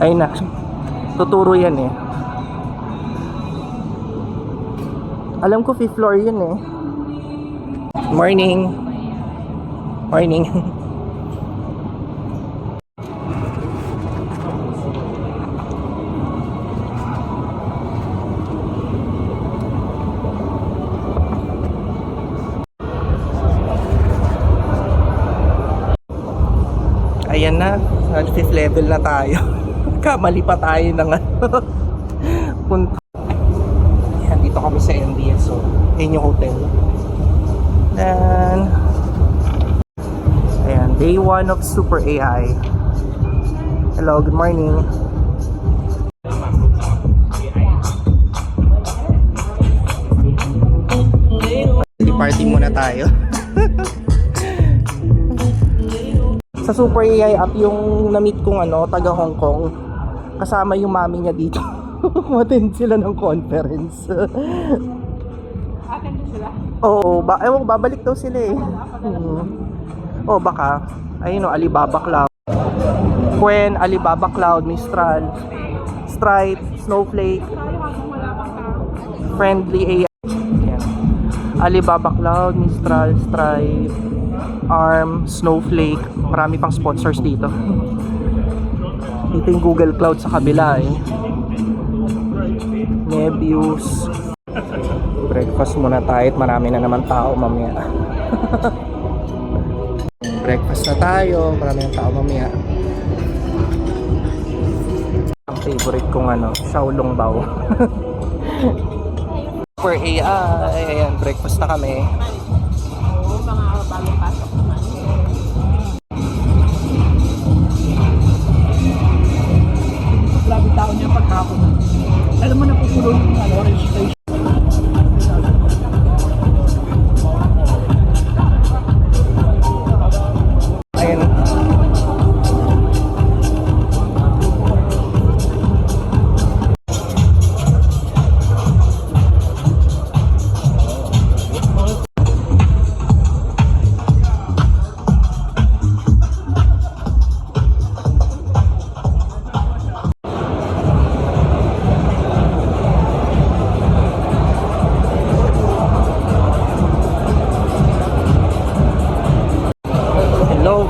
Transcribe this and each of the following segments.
Ay na, tuturo yan eh. Alam ko 5th floor yun eh. Morning. Morning. Ayan na, 5th level na tayo. Kamali pa tayo ng punta. Ayan, dito kami sa MBS. So, yun yung hotel. Then, ayan, day 1 of SuperAI. Hello, good morning. Party muna tayo. Sa SuperAI app yung na-meet kong taga Hong Kong. Kasama yung mami niya dito. Attend sila ng conference. Attend sila? Oo, babalik daw sila eh. Oh, baka. Ayun Alibaba Cloud. Quen, Alibaba Cloud, Mistral, Stripe, Snowflake, Friendly AI. Ayan. Alibaba Cloud, Mistral, Stripe, ARM, Snowflake, marami pang sponsors dito. Dito yung Google Cloud sa kabila eh. Nebius. Breakfast muna tayo at marami na naman tao mamaya. Breakfast na tayo, marami na tao mamaya. Ang favorite kong Xiaolong Bao. For AI, ayan, breakfast na kami. Mga bagong pasok naman. Grabe tao niya pagkakon. Alam mo na pupulo yung registration. Ayan.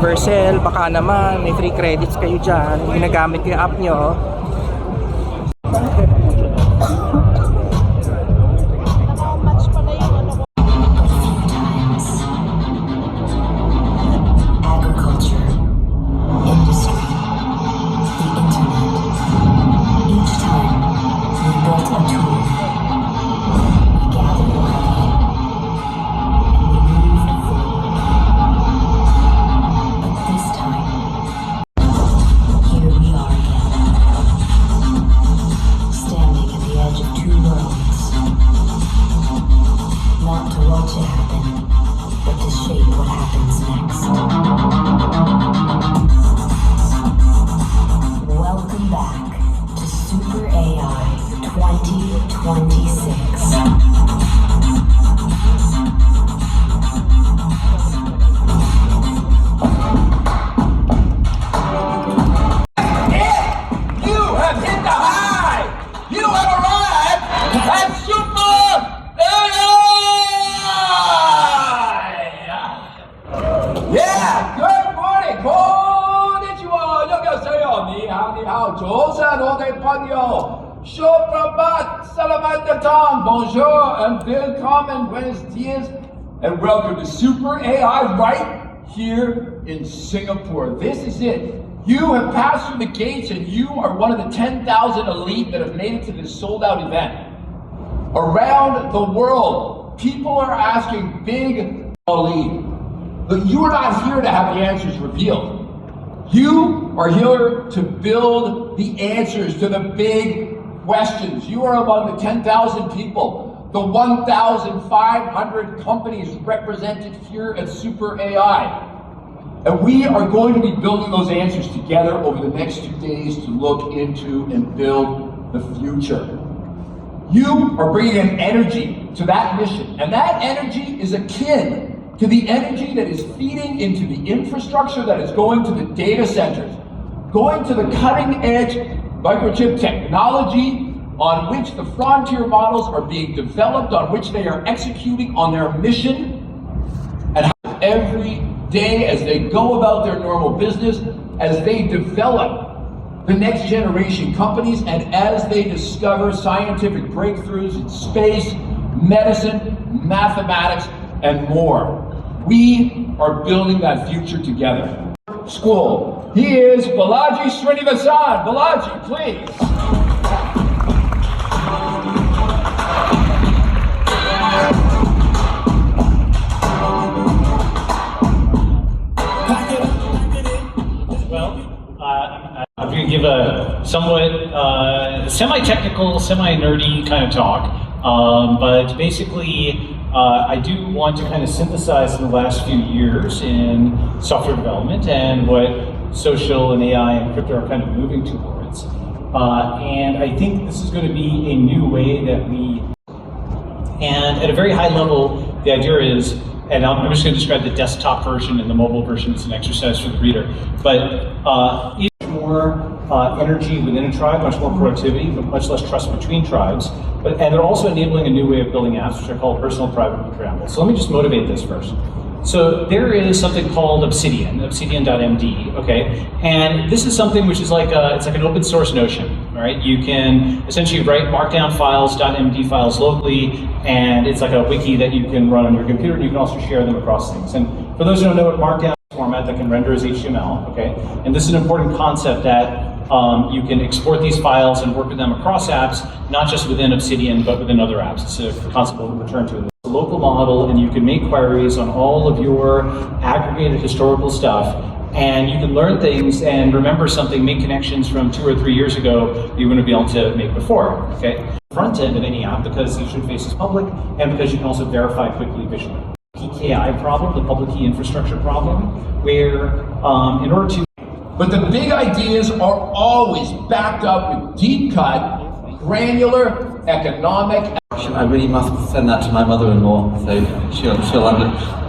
Vercel, baka naman may free credits kayo dyan, ginagamit yung app nyo. Welcome back to SuperAI 2026. Bonjour and willkommen, buenos dias, and welcome to SuperAI right here in Singapore. This is it. You have passed through the gates and you are one of the 10,000 elite that have made it to this sold-out event. Around the world, people are asking big elite, but you are not here to have the answers revealed. You are here to build the answers to the big questions. You are among the 10,000 people, the 1,500 companies represented here at SuperAI. And we are going to be building those answers together over the next 2 days to look into and build the future. You are bringing an energy to that mission, and that energy is akin to the energy that is feeding into the infrastructure that is going to the data centers. going to the cutting edge microchip technology on which the frontier models are being developed, on which they are executing on their mission, and how every day as they go about their normal business, as they develop the next generation companies, and as they discover scientific breakthroughs in space, medicine, mathematics, and more. We are building that future together. School. He is Balaji Srinivasan. Balaji, please. I'm going to give a somewhat semi-technical, semi-nerdy kind of talk, but basically I do want to kind of synthesize the last few years in software development and what social and AI and crypto are kind of moving towards. And I think this is going to be a new way that and at a very high level, the idea is, and I'm just going to describe the desktop version and the mobile version as an exercise for the reader, but more energy within a tribe, much more productivity, but much less trust between tribes. And they're also enabling a new way of building apps, which are called personal private preambles. So let me just motivate this first. So there is something called Obsidian, obsidian.md, okay? And this is something which is like it's like an open source Notion, all right? You can essentially write markdown files, .md files locally, and it's like a wiki that you can run on your computer, and you can also share them across things. And for those who don't know what markdown format that can render as HTML, okay? And this is an important concept that you can export these files and work with them across apps, not just within Obsidian, but within other apps. It's a concept we'll return to. It's a local model, and you can make queries on all of your aggregated historical stuff, and you can learn things and remember something, make connections from 2 or 3 years ago you wouldn't be able to make before, okay? Front end of any app, because each interface is public, and because you can also verify quickly visually. PKI problem, the public key infrastructure problem, where in order to... But the big ideas are always backed up with deep cut, granular, economic... I really must send that to my mother-in-law, so she'll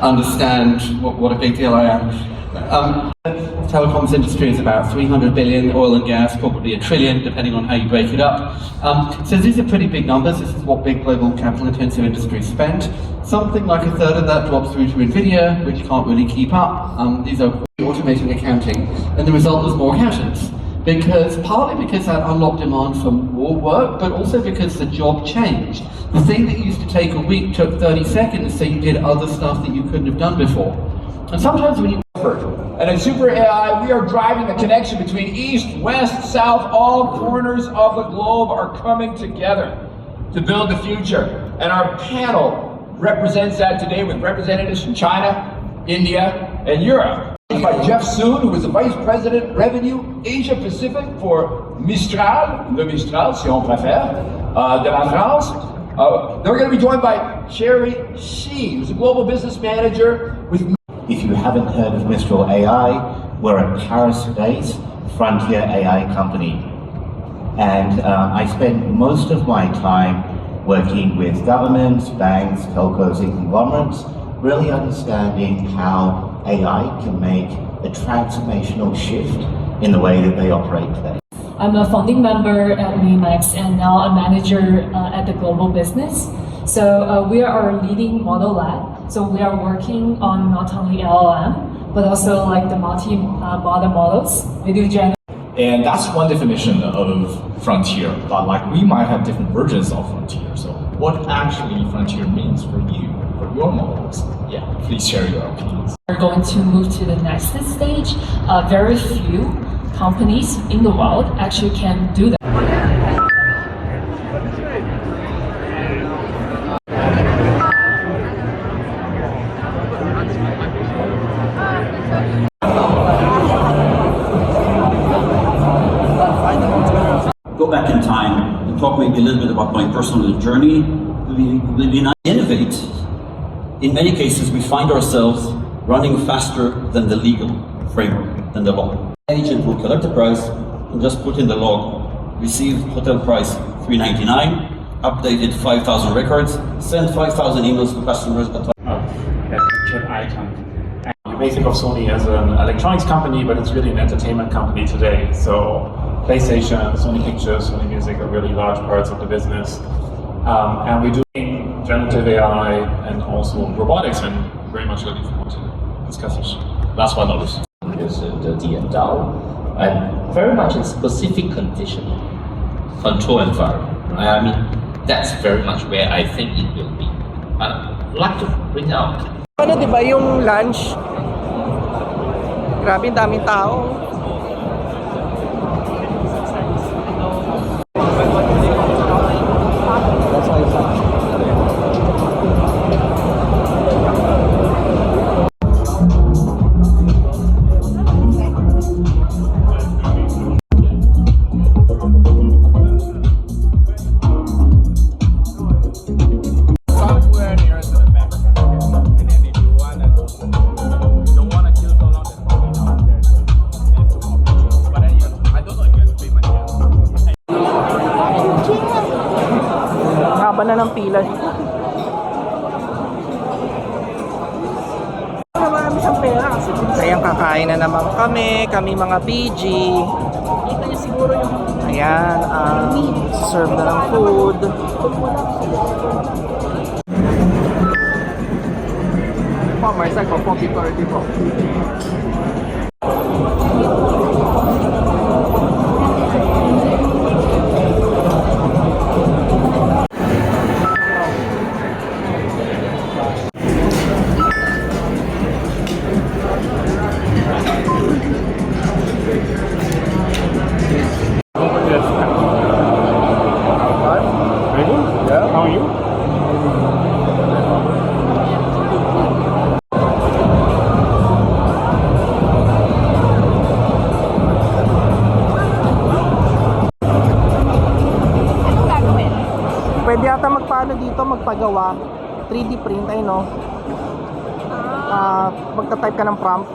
understand what a big deal I am. The telecoms industry is about 300 billion, oil and gas probably $1 trillion, depending on how you break it up. So these are pretty big numbers. This is what big global capital-intensive industries spend. Something like 1/3 of that drops through to Nvidia, which can't really keep up. These are automating accounting, and the result was more accountants. Partly because that unlocked demand for more work, but also because the job changed. The thing that used to take a week took 30 seconds, so you did other stuff that you couldn't have done before. And sometimes when you... And at SuperAI, we are driving the connection between East, West, South, all corners of the globe are coming together to build the future. And our panel represents that today with representatives from China, India, and Europe. By Jeff Soon, who is the Vice President Revenue Asia Pacific for Mistral, le Mistral, si on préfère, de la France. They're going to be joined by Sherry Shi, who's a Global Business Manager with... If you haven't heard of Mistral AI, we're a Paris-based frontier AI company. And I spend most of my time working with governments, banks, telcos, and conglomerates, really understanding how AI can make a transformational shift in the way that they operate today. I'm a founding member at Memax and now a manager at the global business. So we are a leading model lab. So we are working on not only LLM, but also like the multi-model models, video generation. And that's one definition of frontier, but like we might have different versions of frontier. So what actually frontier means for you, for your models? Yeah, please share your opinions. We're going to move to the next stage. Very few companies in the world actually can do that. Go back in time and talk maybe a little bit about my personal journey. We innovate. In many cases, we find ourselves running faster than the legal framework, than the law. Agent will collect the price and just put in the log, received hotel price $399, updated 5,000 records, sent 5,000 emails to customers. Captured icon. And you may think of Sony as an electronics company, but it's really an entertainment company today. So PlayStation, Sony Pictures, Sony Music are really large parts of the business. And we're doing generative AI and also robotics, and very much looking forward to discuss it. Last but not least. Is the DAO, and very much in specific condition, control environment. Right? I mean, that's very much where I think it will be. I'd like to bring out. Ano, di ba yung lunch? Grabe, daming tao. Na ng pila dito. Marami siyang pera kasi sayang kakain na naman kami mga PG. Kita niya siguro yung ayan, serve na ng food. Po, Marcel, po, Peter, po. Pwede yata magpaano dito, magpagawa 3D print, ay no. Magta-type ka ng prompt.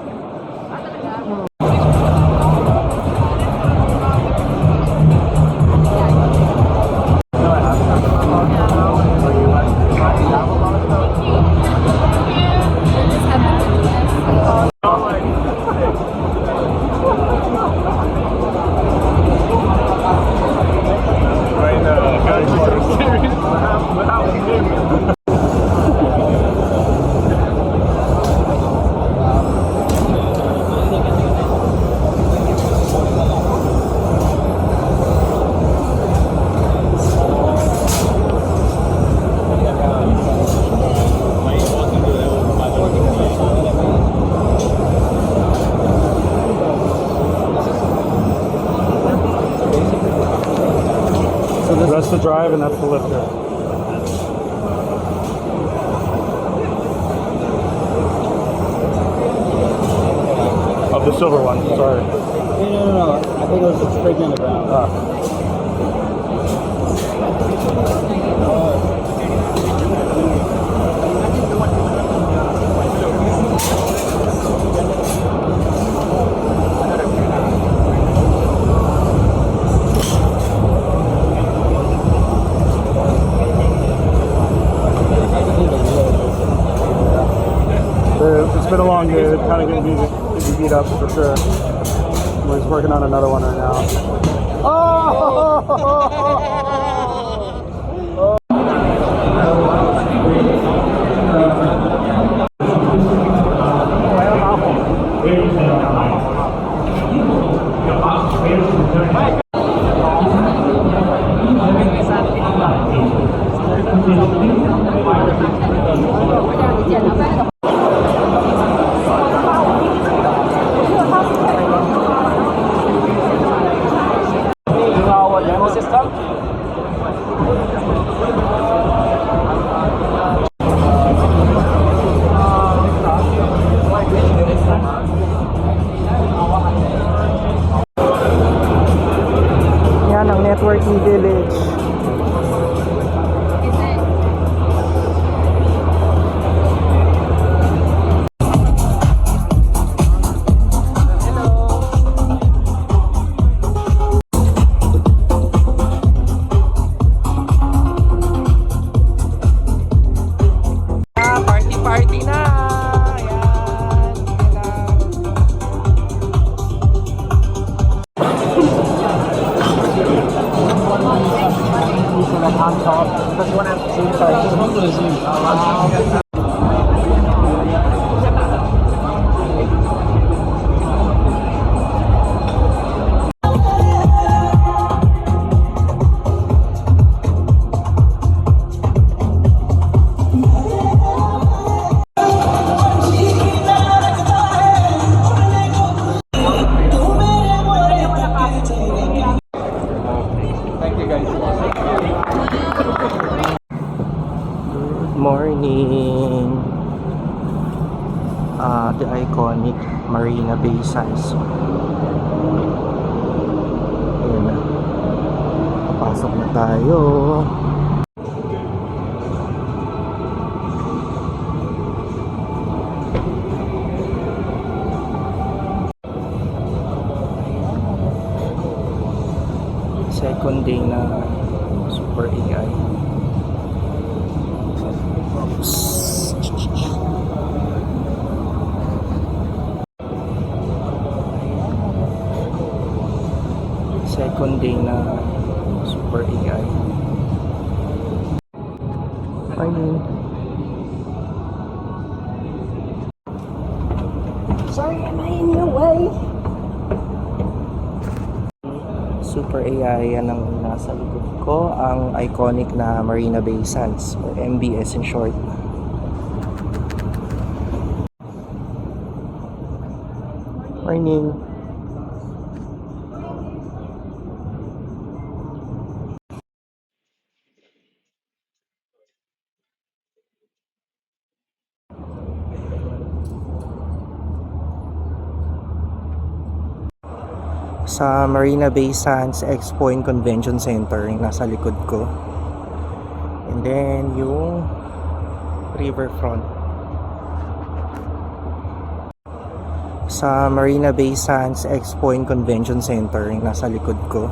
That's the drive and that's the lifter. Of the silver one, sorry. No. I think it was just straight in the ground. It's been a long day. It's kind of getting beat up for sure. We're just working on another one right now. networking village. Party na! Ayan! the iconic Marina Bay Sands. Ayan na. Papasok na tayo. Second day na SuperAI. Second day na SuperAI. Morning. Sorry, am I in your way? SuperAI, yan ang nasa likod ko, ang iconic na Marina Bay Sands or MBS in short. Morning. Sa Marina Bay Sands Expo and Convention Center yung nasa likod ko, and then yung riverfront. Sa Marina Bay Sands Expo and Convention Center yung nasa likod ko,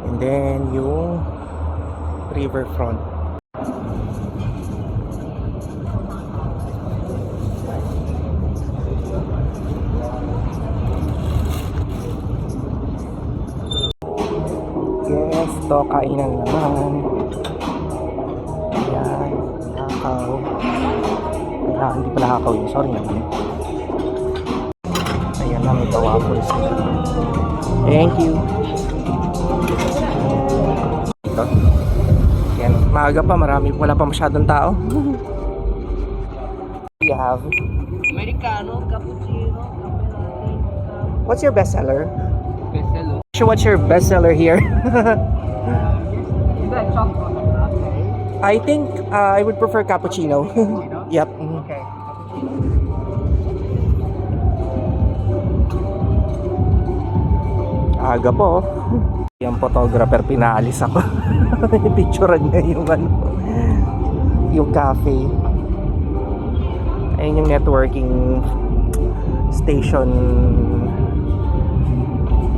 and then yung riverfront. Yes, to kainan naman. Ayan, nakaw. Hindi pala nakaw yun, sorry naman. Ayan na, may waffles. Thank you. Ito. Ayan, maaga pa, wala pa masyadong tao. You have? Americano, cappuccino, What's your bestseller? bestseller. What's your bestseller here? Is that chocolate? Okay. I think I would prefer cappuccino. Yep. Okay. Aga po. Yung photographer, pinaalis ako. Picturean niya yung yung cafe. Ayun yung networking station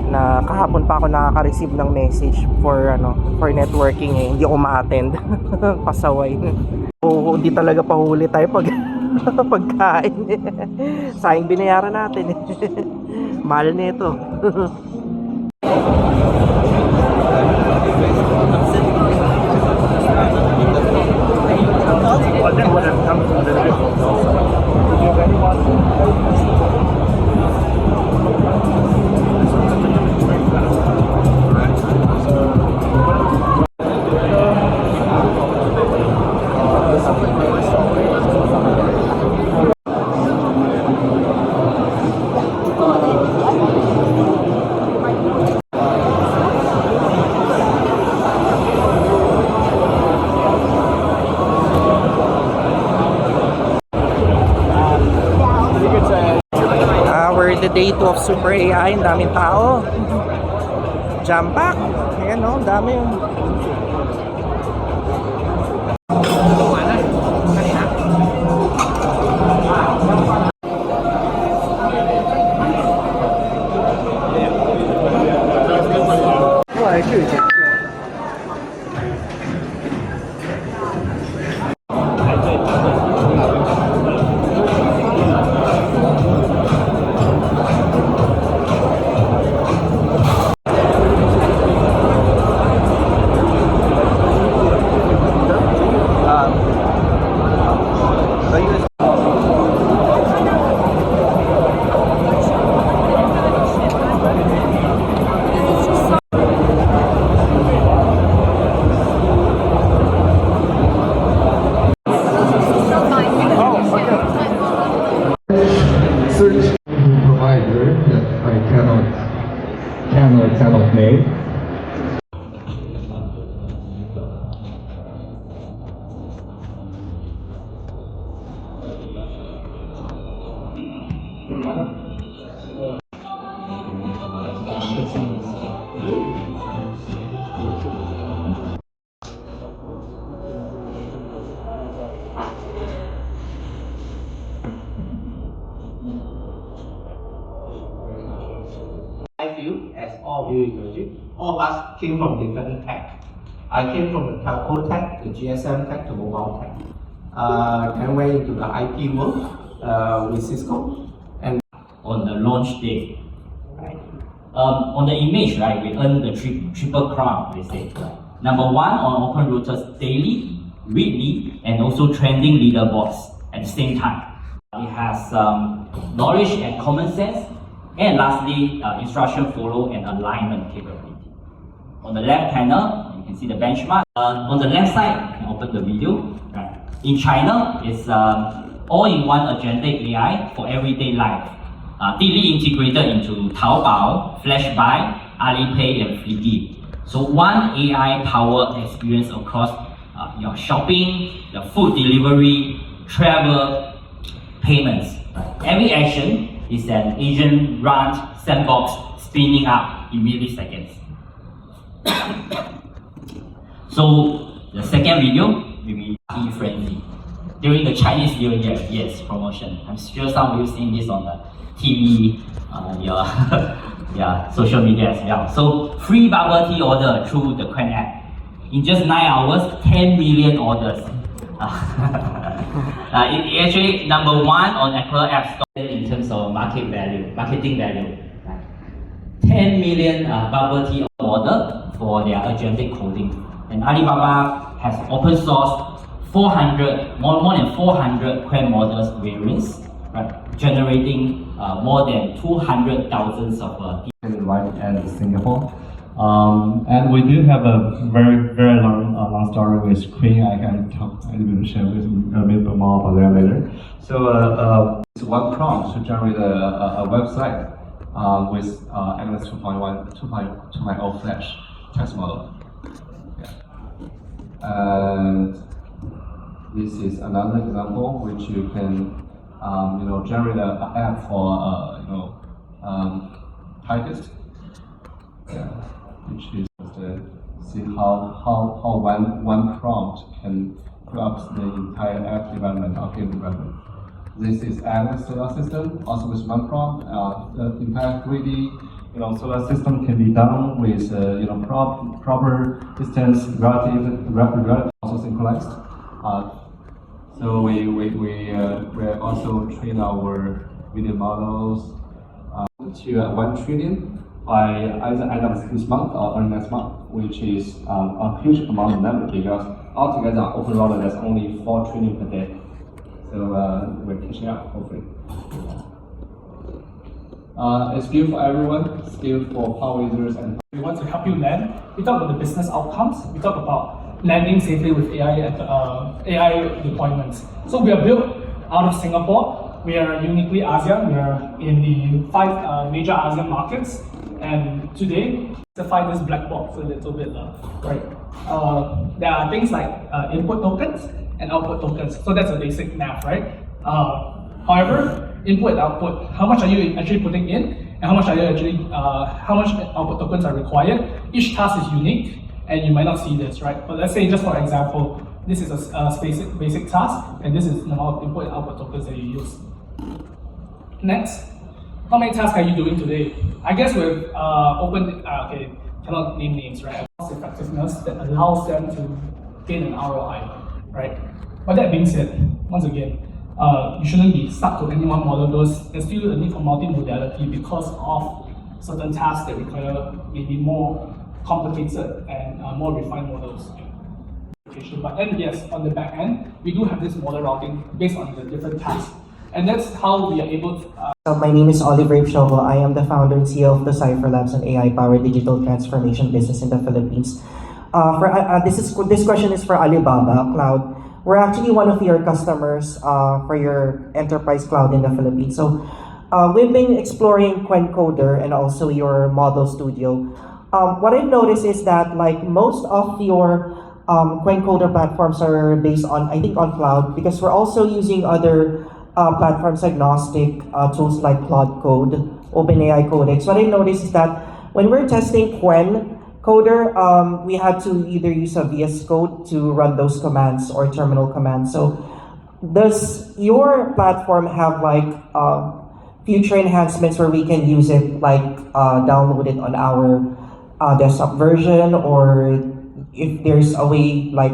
na kahapon pa ako nakaka-receive ng message for networking hindi ako ma-attend. Pasaway. Oo, hindi talaga pahuli tayo pag pagkain. Sayang binayaran natin. Mahal nito. The day 2 of SuperAI, ang daming tao. Jam pack. Ayan o, dami. Search provider that I cannot name. I feel, as all of you imagine, all of us came from different tech. I came from the telco tech, the GSM tech, the mobile tech. Then went into the IP world with Cisco. And on the launch day, right? On the image, right, we earn the triple crown, they say. Right? Number one on Open Routers daily, weekly, and also trending leaderboards at the same time. It has knowledge and common sense, and lastly, instruction follow and alignment capability. On the left panel, you can see the benchmark. On the left side, you can open the video. Right? In China, it's all-in-one agentic AI for everyday life, deeply integrated into Taobao, Flashbuy, Alipay, and Flippy. So one AI-powered experience across your shopping, your food delivery, travel, payments. Right? Every action is an agent-run sandbox spinning up in milliseconds. So the second video will be frenzy. During the Chinese New Year, yes, promotion. I'm sure some of you seen this on the TV, your social media as well. So free bubble tea order through the Quen app. In just 9 hours, 10 million orders. It actually number one on Apple App Store in terms of marketing value. Right? 10 million bubble tea order for their agentic coding. And Alibaba has open sourced more than 400 Quen models variants, right? Generating more than 200,000 of and Singapore. And we do have a very long story with Queen. I can talk a little bit, share with you a bit more about that later. So it's one prompt to generate a website with Atlas 2.0 Flash text model. Yeah. And this is another example which you can generate an app for typist. Yeah. Which is to see how one prompt can corrupt the entire app development or game development. This is Atlas solar system, also with one prompt. The entire 3D solar system can be done with proper distance, relative also synchronized. So we also train our video models to 1 trillion. By either end of this month or early next month, which is a huge amount of number because altogether on open router there's only 4 trillion per day. So we're catching up, hopefully. It's good for everyone, it's good for power users and we want to help you land. We talk about the business outcomes. We talk about landing safely with AI and AI deployments. So we are built out of Singapore. We are uniquely ASEAN. We are in the 5 major ASEAN markets. And today, to find this black box a little bit, right? There are things like input tokens and output tokens. So that's a basic math, right? However, input and output, how much are you actually putting in, and how much are you actually, how much output tokens are required? Each task is unique, and you might not see this, right? But let's say, just for example, this is a basic task, and this is the amount of input and output tokens that you use. Next. How many tasks are you doing today? I guess we've cannot name names, right? Cost effectiveness that allows them to gain an ROI, right? But that being said, once again, you shouldn't be stuck to any one model because there's still a need for multimodality because of certain tasks that require maybe more complicated and more refined models. But then yes, on the back end, we do have this model routing based on the different tasks. And that's how we are able to... My name is Oliver Shovel. I am the founder and CEO of the Cypher Labs, an AI-powered digital transformation business in the Philippines. This question is for Alibaba Cloud. We're actually one of your customers for your enterprise cloud in the Philippines. So we've been exploring Quencoder and also your model studio. What I've noticed is that like most of your Quencoder platforms are based on, I think, on cloud, because we're also using other platforms agnostic tools like Claude Code, OpenAI Codex. What I noticed is that when we're testing Quen Coder, we had to either use a VS Code to run those commands or terminal commands. So does your platform have like future enhancements where we can use it, like download it on our desktop version, or if there's a way like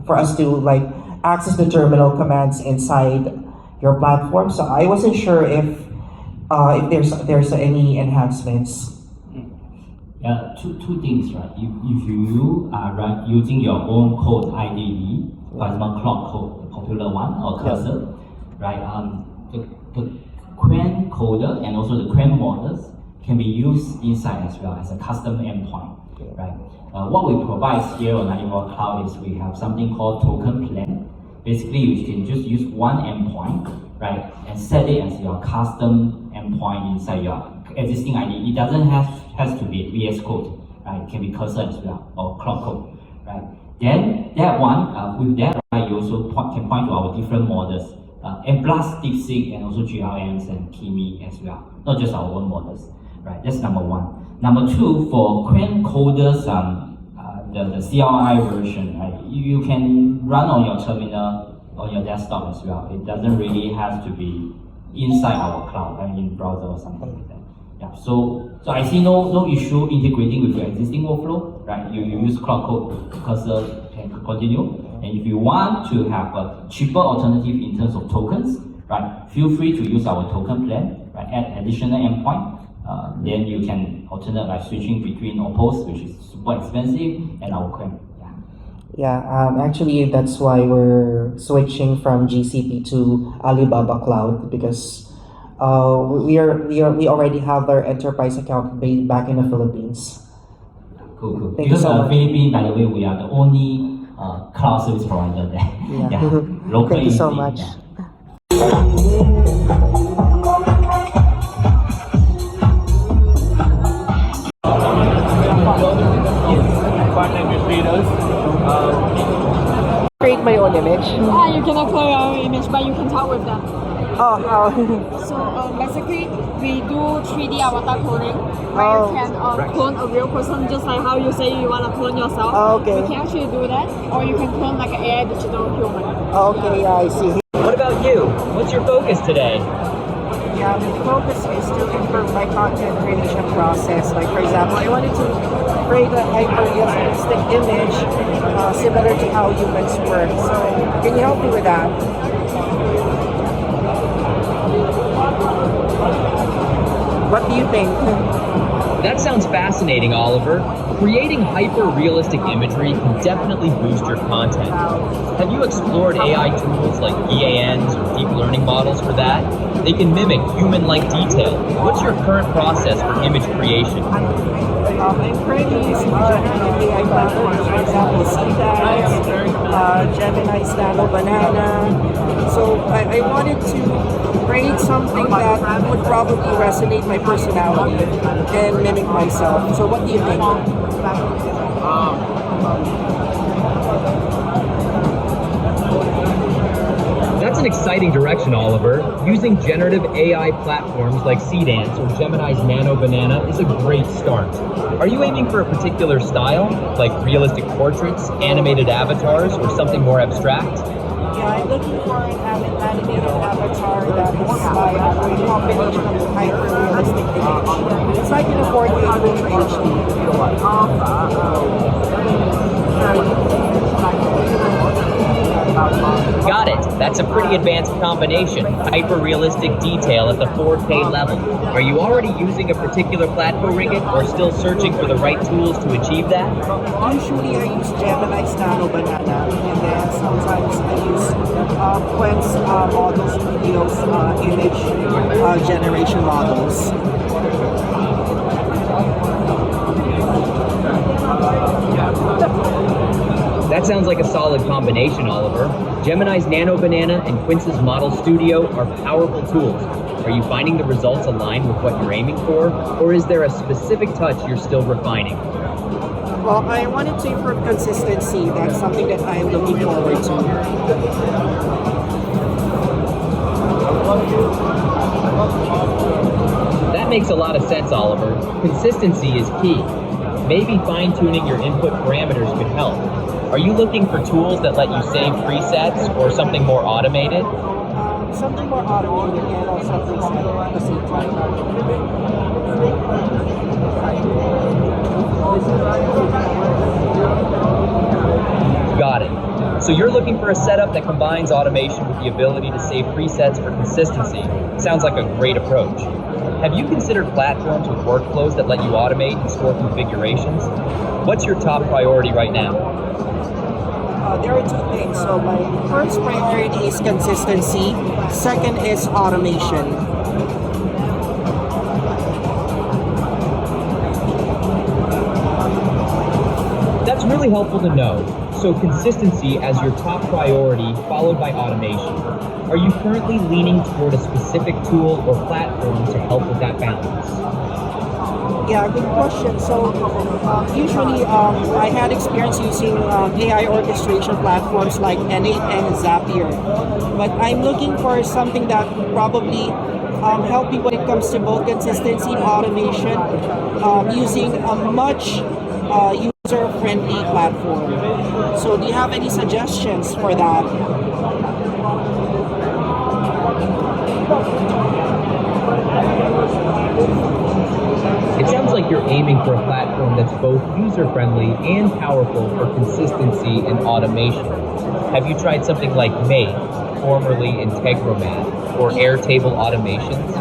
for us to like access the terminal commands inside your platform? So I wasn't sure if there's any enhancements. Yeah, two things, right? If you are using your own code IDE, for example, Cloud Code, the popular one, or Cursor, right? The Quen coder and also the Quen models can be used inside as well as a custom endpoint, right? What we provide here on Alibaba Cloud is we have something called token plan. Basically, you can just use one endpoint, right, and set it as your custom endpoint inside your existing IDE. It doesn't has to be VS Code, right? It can be Cursor as well, or Cloud Code, right? Then that one, with that, right, you also can point to our different models, and plus DeepSeek and also GLMs and Kimi as well, not just our own models, right? That's number one. Number two, for Quen coders, the CLI version, right? You can run on your terminal or your desktop as well. It doesn't really have to be inside our cloud, right, in browser or something like that. Yeah. So I see no issue integrating with your existing workflow, right? You use Cloud Code, Cursor can continue. And if you want to have a cheaper alternative in terms of tokens, right, feel free to use our token plan, right? Add additional endpoint. Then you can alternate by switching between Opus, which is super expensive, and our Quen. Yeah, actually that's why we're switching from GCP to Alibaba Cloud, because we already have our enterprise account back in the Philippines. Cool. Thank you Because so much. Philippines, by the way, we are the only cloud service provider there. Yeah. Local Thank you so entity, much. yeah. Create my own image. You cannot play your own image, but you can talk with them. Oh, how? So basically, we do 3D avatar cloning, where you can clone a real person, just like how you say you want to clone yourself. Oh, okay. You can actually do that, or you can clone like an AI digital human. Okay, yeah, I see. What about you? What's your focus today? Yeah, the focus is to improve my content creation process. Like for example, I wanted to create a hyper-realistic image similar to how humans work. So can you help me with that? What do you think? That sounds fascinating, Oliver. Creating hyper-realistic imagery can definitely boost your content. Have you explored AI tools like EANs or deep learning models for that? They can mimic human-like detail. What's your current process for image creation? I'm currently using generative AI platforms, for example, Seedance, Gemini's Nano Banana. So I wanted to create something that would probably resonate my personality and mimic myself. So what do you think? That's an exciting direction, Oliver. Using generative AI platforms like Seedance or Gemini's Nano Banana is a great start. Are you aiming for a particular style, like realistic portraits, animated avatars, or something more abstract? Yeah, I'm looking for an animated avatar that is like a combination of hyper-realistic image. It's like in a 4K Ultra HD. Got it. That's a pretty advanced combination. Hyper-realistic detail at the 4K level. Are you already using a particular platform rig or still searching for the right tools to achieve that? Usually I use Gemini's Nano Banana, and then sometimes I use Quen's Model Studios image generation models. That sounds like a solid combination, Oliver. Gemini's Nano Banana and Quince's Model Studio are powerful tools. Are you finding the results align with what you're aiming for, or is there a specific touch you're still refining? Well, I wanted to improve consistency. That's something that I'm looking forward to. That makes a lot of sense, Oliver. Consistency is key. Maybe fine-tuning your input parameters could help. Are you looking for tools that let you save presets or something more automated? Something more automated and also preset at the same time. Got it. So you're looking for a setup that combines automation with the ability to save presets for consistency. Sounds like a great approach. Have you considered platforms with workflows that let you automate and store configurations? What's your top priority right now? There are two things. So my first priority is consistency. Second is automation. That's really helpful to know. So consistency as your top priority, followed by automation. Are you currently leaning toward a specific tool or platform to help with that balance? Yeah, good question. So usually I had experience using AI orchestration platforms like N8 and Zapier. But I'm looking for something that probably help me when it comes to both consistency and automation using a much user-friendly platform. So do you have any suggestions for that? It sounds like you're aiming for a platform that's both user-friendly and powerful for consistency and automation. Have you tried something like Make, formerly Integromat, or Airtable automations?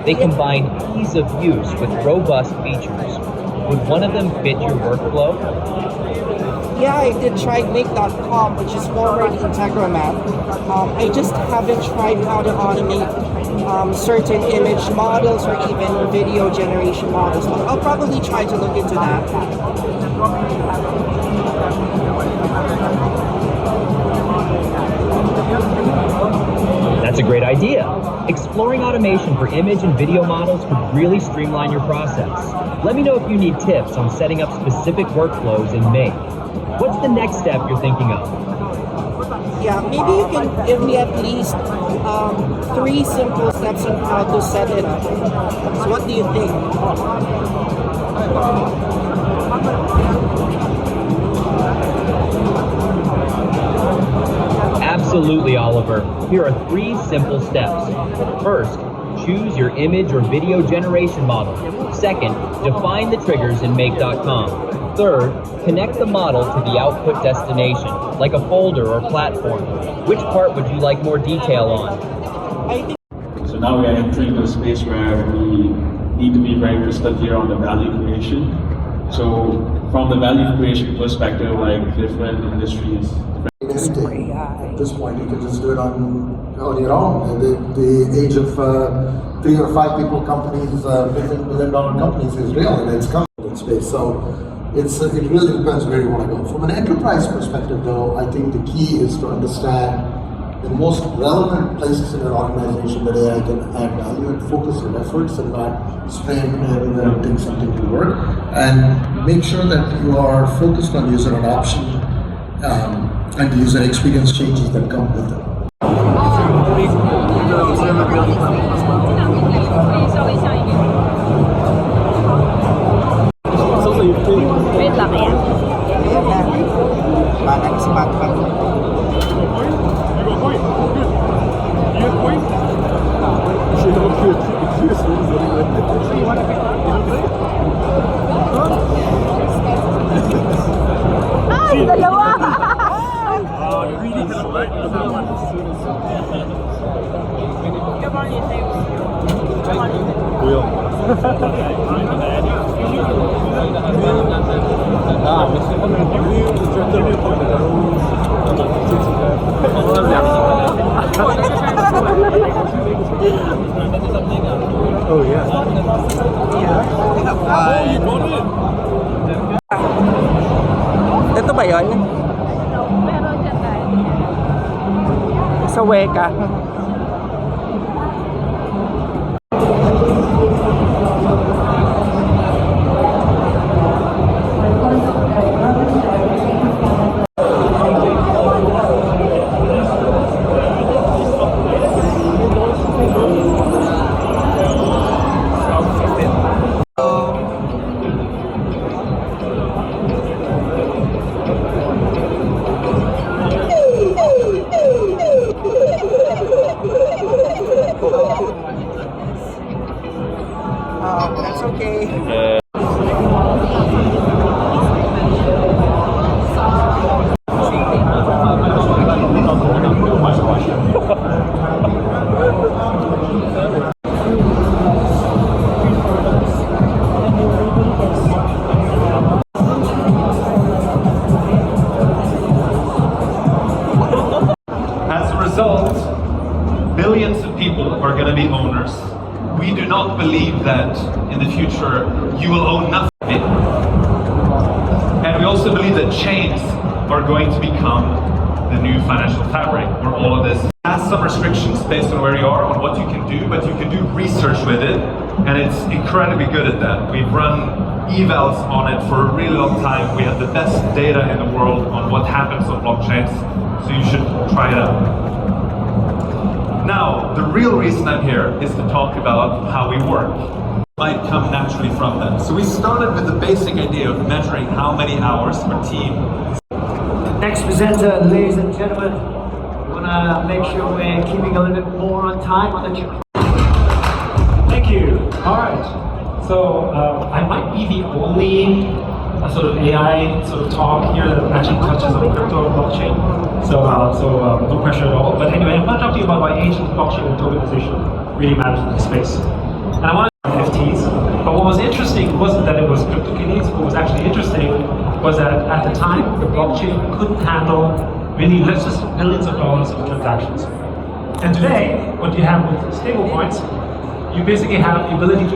They combine ease of use with robust features. Would one of them fit your workflow? Yeah, I did try Make.com, which is formerly Integromat. I just haven't tried how to automate certain image models or even video generation models. I'll probably try to look into that. That's a great idea. Exploring automation for image and video models could really streamline your process. Let me know if you need tips on setting up specific workflows in Make. What's the next step you're thinking of? Yeah, maybe you can give me at least 3 simple steps on how to set it up. So what do you think? Absolutely, Oliver. Here are 3 simple steps. First, choose your image or video generation model. Second, define the triggers in Make.com. Third, connect the model to the output destination, like a folder or platform. Which part would you like more detail on? So now we are entering the space where we need to be very crystal clear on the value creation. So from the value creation perspective, like different industries, anything. At this point, you can just do it on your own. The age of 3 or 5 people companies, billion-dollar companies is real, and it's coming in that space. So it really depends where you want to go. From an enterprise perspective, though, I think the key is to understand the most relevant places in your organization that AI can add value and focus your efforts and not spend everywhere and think something to work. And make sure that you are focused on user adoption and the user experience changes that come with it. Wait lang yan. Baka na si Patpat. Ay, dalawa! Oh yeah. Ito ba yun? Sa Weka. that in the future you will own nothing. And we also believe that chains are going to become the new financial fabric, where all of this has some restrictions based on where you are, on what you can do, but you can do research with it, and it's incredibly good at that. We've run evals on it for a really long time. We have the best data in the world on what happens on blockchains, so you should try it out. Now, the real reason I'm here is to talk about how we work. Might come naturally from that. So we started with the basic idea of measuring how many hours our team. Next presenter, ladies and gentlemen, we want to make sure we're keeping a little bit more on time on the Thank you. All right. So I might be the only sort of AI sort of talk here that actually touches on crypto and blockchain. So no pressure at all. But anyway, I'm going to talk to you about why agent blockchain and tokenization really matters in this space. And I want to NFTs. But what was interesting wasn't that it was CryptoKitties. What was actually interesting was that at the time, the blockchain couldn't handle really less than millions of dollars of transactions. And today, what you have with stablecoins, you basically have the ability to